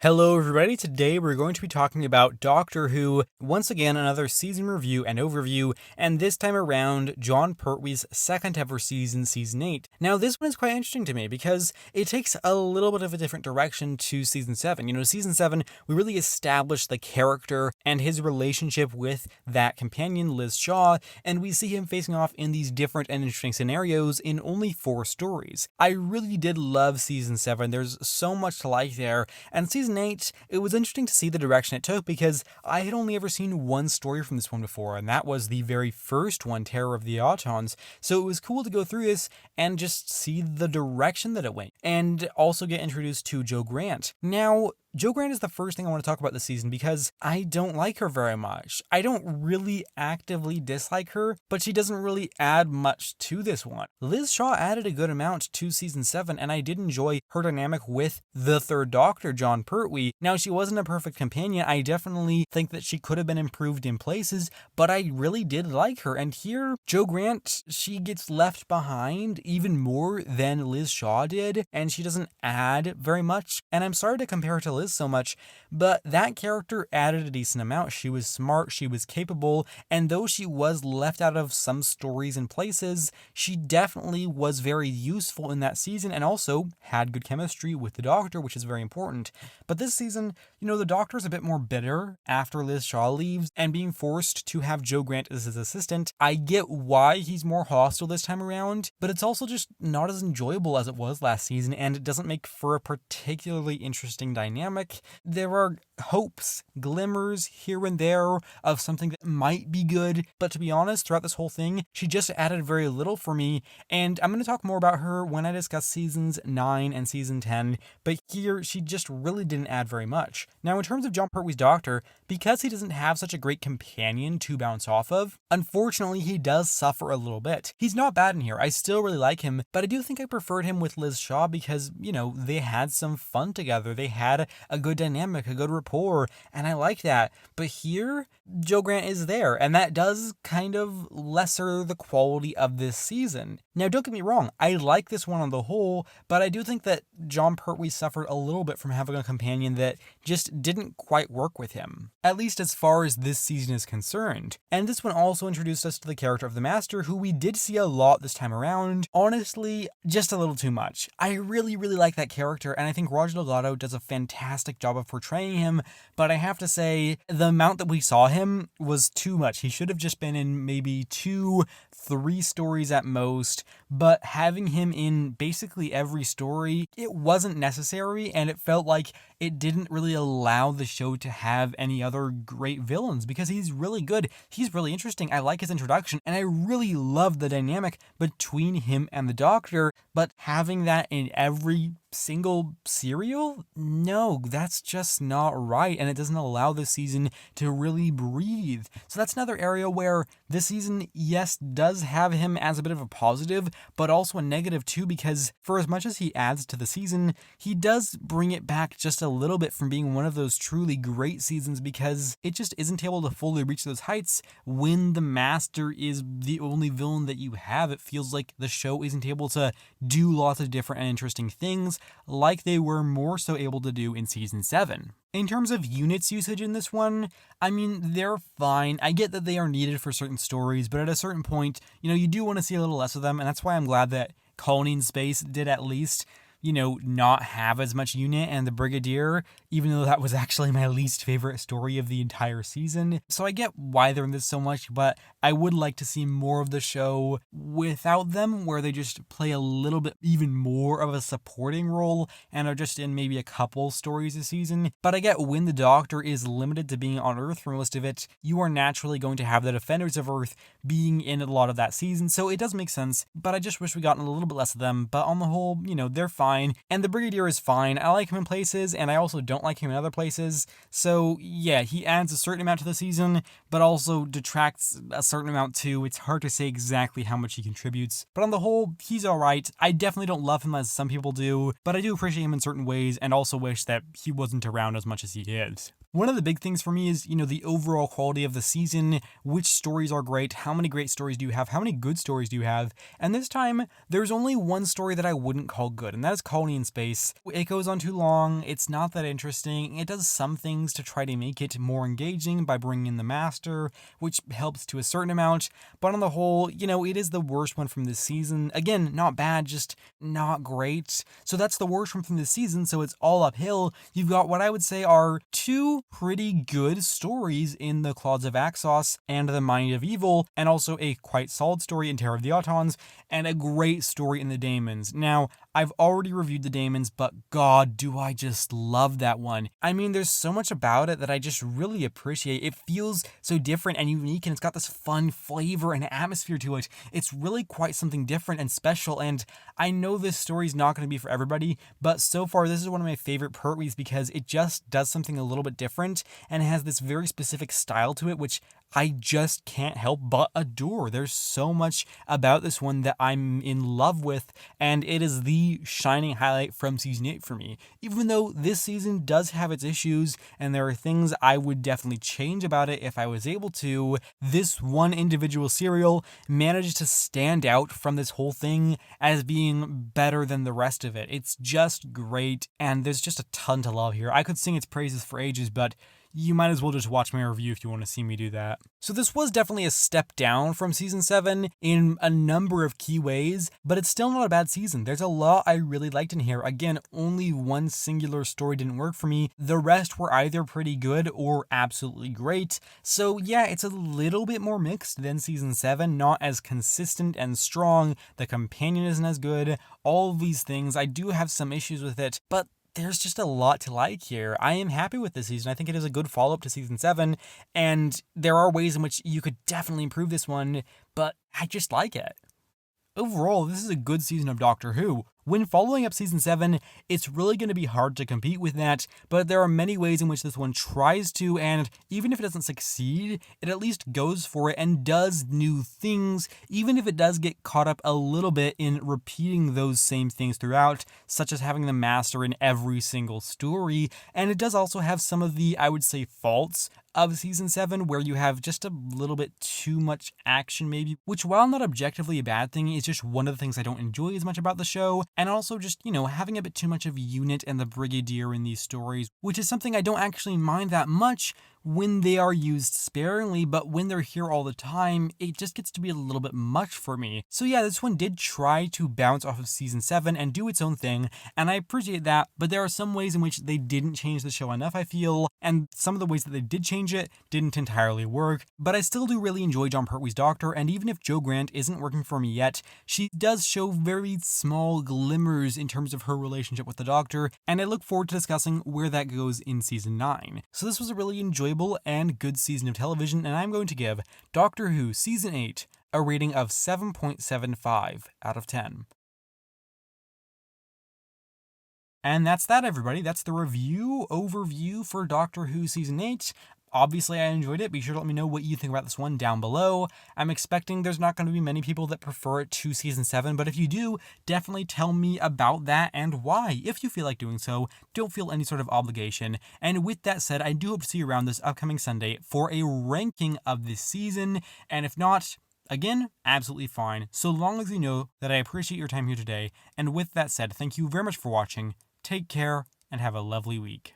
Hello everybody, today we're going to be talking about Doctor Who, once again another season review and overview, and this time around Jon Pertwee's second ever season, Season 8. Now this one is quite interesting to me because it takes a little bit of a different direction to Season 7. Season 7, we really established the character and his relationship with that companion, Liz Shaw, and we see him facing off in these different and interesting scenarios in only 4 stories. I really did love Season 7, there's so much to like there, and Season 8, it was interesting to see the direction it took because I had only ever seen one story from this one before, and that was the very first one, Terror of the Autons, so it was cool to go through this and just see the direction that it went, and also get introduced to Jo Grant. Now, Jo Grant is the first thing I want to talk about this season because I don't like her very much. I don't really actively dislike her, but she doesn't really add much to this one. Liz Shaw added a good amount to Season 7, and I did enjoy her dynamic with the third Doctor, Jon Pertwee. Now, she wasn't a perfect companion. I definitely think that she could have been improved in places, but I really did like her. And here, Jo Grant, she gets left behind even more than Liz Shaw did, and she doesn't add very much. And I'm sorry to compare her to Liz so much, but that character added a decent amount. She was smart, she was capable, and though she was left out of some stories and places, she definitely was very useful in that season and also had good chemistry with the Doctor, which is very important. But this season, the Doctor's a bit more bitter after Liz Shaw leaves and being forced to have Jo Grant as his assistant. I get why he's more hostile this time around, but it's also just not as enjoyable as it was last season, and it doesn't make for a particularly interesting dynamic. There are hopes, glimmers here and there of something that might be good, but to be honest, throughout this whole thing, she just added very little for me, and I'm going to talk more about her when I discuss Seasons 9 and Season 10, but here, she just really didn't add very much. Now, in terms of Jon Pertwee's Doctor, because he doesn't have such a great companion to bounce off of, unfortunately, he does suffer a little bit. He's not bad in here, I still really like him, but I do think I preferred him with Liz Shaw because, they had some fun together, they had a good dynamic, a good rapport, and I like that. But here, Jo Grant is there, and that does kind of lesser the quality of this season. Now, don't get me wrong, I like this one on the whole, but I do think that Jon Pertwee suffered a little bit from having a companion that just didn't quite work with him, at least as far as this season is concerned. And this one also introduced us to the character of the Master, who we did see a lot this time around. Honestly, just a little too much. I really like that character, and I think Roger Delgado does a fantastic job of portraying him, but I have to say, the amount that we saw him was too much. He should have just been in maybe 2-3 stories at most, but having him in basically every story, it wasn't necessary, and it felt like it didn't really allow the show to have any other great villains, because he's really good, he's really interesting, I like his introduction, and I really love the dynamic between him and the Doctor, but having that in every single serial? No, that's just not right, and it doesn't allow this season to really breathe. So that's another area where this season, yes, does have him as a bit of a positive, but also a negative too, because for as much as he adds to the season, he does bring it back just a little bit from being one of those truly great seasons, because it just isn't able to fully reach those heights when the Master is the only villain that you have. It feels like the show isn't able to do lots of different and interesting things like they were more so able to do in Season 7. In terms of units usage in this one, I mean, they're fine. I get that they are needed for certain stories, but at a certain point, you do want to see a little less of them, and that's why I'm glad that Colony in Space did at least not have as much unit, and the Brigadier, even though that was actually my least favorite story of the entire season. So I get why they're in this so much, but I would like to see more of the show without them, where they just play a little bit even more of a supporting role and are just in maybe a couple stories a season. But I get when the Doctor is limited to being on Earth for most of it, you are naturally going to have the Defenders of Earth being in a lot of that season, so it does make sense, but I just wish we gotten a little bit less of them. But on the whole, they're fine. And the Brigadier is fine. I like him in places, and I also don't like him in other places. So yeah, he adds a certain amount to the season, but also detracts a certain amount too. It's hard to say exactly how much he contributes. But on the whole, he's alright. I definitely don't love him as some people do, but I do appreciate him in certain ways, and also wish that he wasn't around as much as he is. One of the big things for me is, the overall quality of the season, which stories are great, how many great stories do you have, how many good stories do you have, and this time, there's only one story that I wouldn't call good, and that is Colony in Space. It goes on too long, it's not that interesting, it does some things to try to make it more engaging by bringing in the Master, which helps to a certain amount, but on the whole, it is the worst one from this season. Again, not bad, just not great. So that's the worst one from this season, so it's all uphill. You've got what I would say are two pretty good stories in The Claws of Axos and The Mind of Evil, and also a quite solid story in Terror of the Autons, and a great story in The Daemons. Now, I've already reviewed The Daemons, but god, do I just love that one. I mean, there's so much about it that I just really appreciate. It feels so different and unique, and it's got this fun flavor and atmosphere to it. It's really quite something different and special, and I know this story's not going to be for everybody, but so far this is one of my favorite Pertwees because it just does something a little bit different and has this very specific style to it, which I just can't help but adore. There's so much about this one that I'm in love with, and it is the shining highlight from season 8 for me. Even though this season does have its issues, and there are things I would definitely change about it if I was able to, this one individual serial managed to stand out from this whole thing as being better than the rest of it. It's just great, and there's just a ton to love here. I could sing its praises for ages, but you might as well just watch my review if you want to see me do that. So this was definitely a step down from season 7 in a number of key ways, but it's still not a bad season. There's a lot I really liked in here. Again, only one singular story didn't work for me. The rest were either pretty good or absolutely great. So yeah, it's a little bit more mixed than season 7, not as consistent and strong. The companion isn't as good. All of these things, I do have some issues with it, but there's just a lot to like here. I am happy with this season. I think it is a good follow-up to season 7, and there are ways in which you could definitely improve this one, but I just like it. Overall, this is a good season of Doctor Who. When following up season 7, it's really going to be hard to compete with that, but there are many ways in which this one tries to, and even if it doesn't succeed, it at least goes for it and does new things, even if it does get caught up a little bit in repeating those same things throughout, such as having the Master in every single story, and it does also have some of the, I would say, faults of season 7, where you have just a little bit too much action maybe, which while not objectively a bad thing, is just one of the things I don't enjoy as much about the show, and also just, having a bit too much of Unit and the Brigadier in these stories, which is something I don't actually mind that much when they are used sparingly, but when they're here all the time, it just gets to be a little bit much for me. So yeah, this one did try to bounce off of season 7 and do its own thing, and I appreciate that, but there are some ways in which they didn't change the show enough, I feel, and some of the ways that they did change it didn't entirely work, but I still do really enjoy Jon Pertwee's Doctor, and even if Jo Grant isn't working for me yet, she does show very small glimmers in terms of her relationship with the Doctor, and I look forward to discussing where that goes in season 9. So this was a really enjoyable and good season of television, and I'm going to give Doctor Who Season 8 a rating of 7.75 out of 10. And that's that, everybody. That's the overview for Doctor Who Season 8. Obviously, I enjoyed it. Be sure to let me know what you think about this one down below. I'm expecting there's not going to be many people that prefer it to Season 7, but if you do, definitely tell me about that and why. If you feel like doing so, don't feel any sort of obligation. And with that said, I do hope to see you around this upcoming Sunday for a ranking of this season, and if not, again, absolutely fine, so long as you know that I appreciate your time here today. And with that said, thank you very much for watching, take care, and have a lovely week.